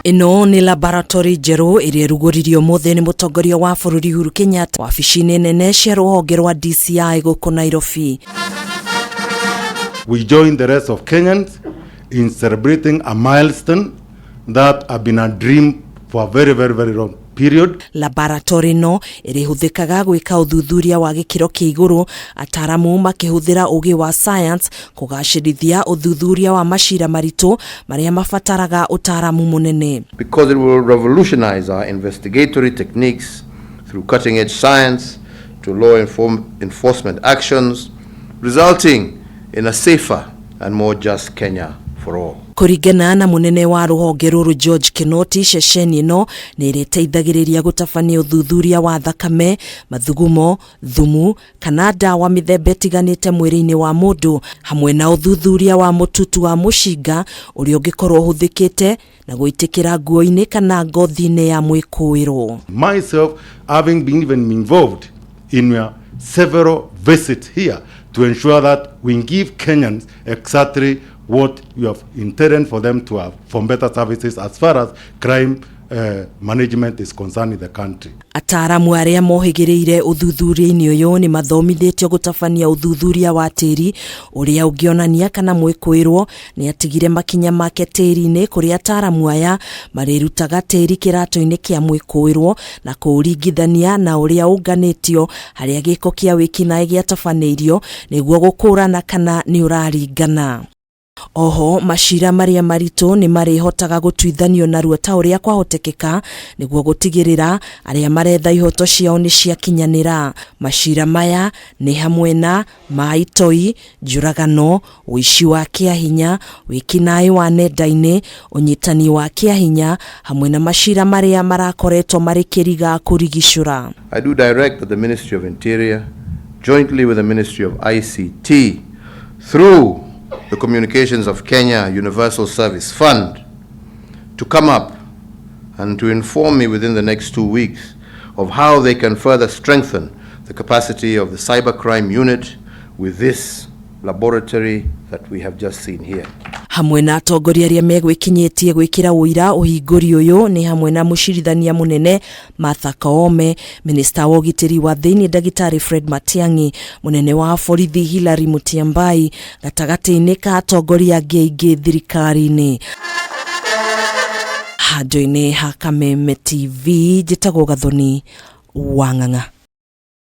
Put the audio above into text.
Ino ni laboratory njeru irihuthuririo muthe ni Mutongoria wa bururi Uhuru Kenyatta wabici-ini nene cia ruhonge rwa DCI guku Nairobi. We join the rest of Kenyans in celebrating a milestone that have been a dream for a very long period. Laboratory no irihuthikaga gwika uthuthuria wa gikiro kia iguru, ataramu makihuthira ugi wa science kugacirithia uthuthuria wa macira maritu maria mabataraga utaramu munene. Because it will revolutionize our investigatory techniques through cutting-edge science to law enforcement actions, resulting in a safer and more just Kenya for all. Kuringana na munene wa ruhonge ruru George Kinoti, ceceni ino ni iriteithagiriria gutabania uthuthuria wa thakame, mathugumo, thumu kana ndawa mithemba itiganite mwiri-ini wa mundu, hamwe na uthuthuria wa mututu wa mushinga uria ungikorwo uhuthikite na guitikira nguo-ini kana ngothi-ini ya mwikuiro. Myself having been even involved in several visits here to ensure that we give Kenyans exactly what you have intended for them to have for better services as far as crime management is concerned in the country. Ataramu aria mohigiriire uthuthuria-ini uyu ni mathomithitio gutabania uthuthuria wa tiri uria ungionania kana mwikuirwo ni atigire makinya make tiri-ini kuria ataramu aya marirutaga tiri kirato-ini kia mwikuirwo na kuuringithania na uria unganitio haria giko kia wikinae giatabaneirio niguo gukurana kana ni uraringana. Oho, macira maria maritu ni marihotaga gutwithanio narua ta uria kwahotekeka niguo gutigirira aria maretha ihoto ciao niciakinyanira. Macira maya ni hamwe na maitoi, njuragano, uici wa kiahinya, wikinae wa nenda-ini, unyitani wa kiahinya, hamwe na macira maria marakoretwo marikiriga kurigicura. I do direct that the Ministry of Interior, jointly with the Ministry of ICT, through the Communications of Kenya Universal Service Fund, to come up and to inform me within the next 2 weeks of how they can further strengthen the capacity of the cybercrime unit with this laboratory that we have just seen here. Hamwe na atongoria aria megwikinyitie gwikira wuira uhinguri uyu ni hamwe na mucirithania munene Martha Kameme, Minister wa ugitiri wa thiini Dagitari Fred Matiang'i, munene wa borithi Hilary Mutyambai, gatagati-ini ka atongoria angi thirikari-ini. Handu-ini ha Kameme TV, njitagwo Gathoni Wang'ang'a.